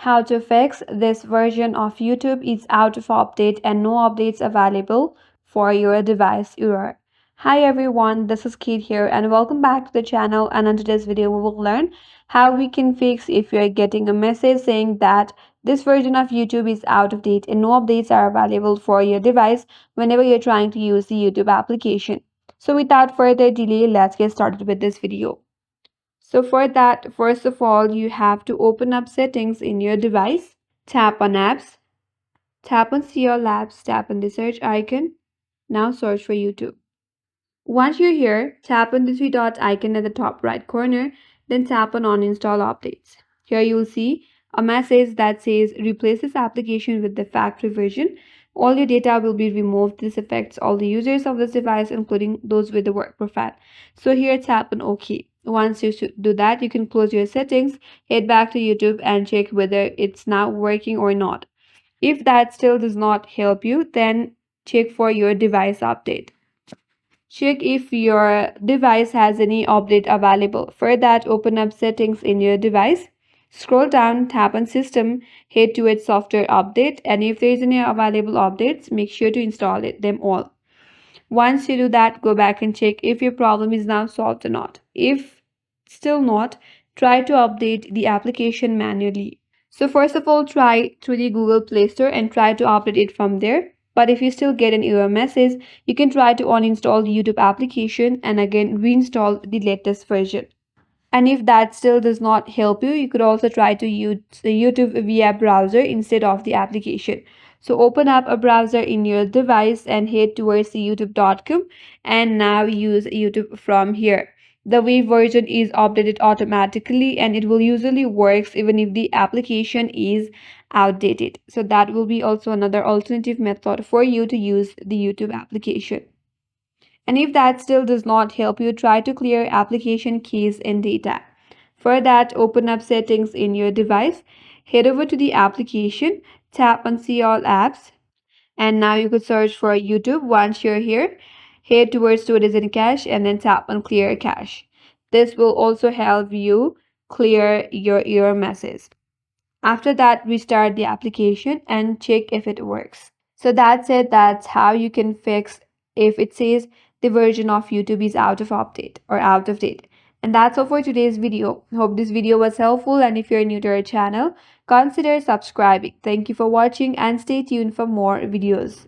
how to fix this version of YouTube is out of update and no updates available for your device error. Hi everyone, this is Kate here and welcome back to the channel, and in today's video we will learn how we can fix if you are getting a message saying that this version of YouTube is out of date and no updates are available for your device whenever you're trying to use the YouTube application. So without further delay, let's get started with this video. So for that, first of all, you have to open up settings in your device, tap on apps, tap on see all apps, tap on the search icon. Now search for YouTube. Once you're here, tap on the three dot icon at the top right corner, then tap on uninstall updates. Here you'll see a message that says replace this application with the factory version. All your data will be removed. This affects all the users of this device, including those with the work profile. So here tap on OK. Once you do that, you can close your settings, head back to YouTube and check whether it's now working or not. If that still does not help you, then check for your device update. Check if your device has any update available. For that, open up settings in your device. Scroll down, tap on system, head to its software update, and if there is any available updates, make sure to install them all. Once you do that, go back and check if your problem is now solved or not. If still not, try to update the application manually. So first of all, try through the Google Play Store and try to update it from there. But if you still get an error message, you can try to uninstall the YouTube application and again reinstall the latest version. And if that still does not help you, you could also try to use the YouTube via browser instead of the application. So open up a browser in your device and head towards the youtube.com and now use YouTube from here. The web version is updated automatically and it will usually works even if the application is outdated. So that will be also another alternative method for you to use the YouTube application. And if that still does not help you, try to clear application keys and data. For that, open up settings in your device, head over to the application, tap on see all apps, and now you could search for YouTube. Once you're here, head towards storage and cache and then tap on clear cache. This will also help you clear your error message. After that, restart the application and check if it works. So that's it. That's how you can fix if it says the version of YouTube is out of update or out of date. And that's all for today's video. Hope this video was helpful, and if you're new to our channel, consider subscribing. Thank you for watching and stay tuned for more videos.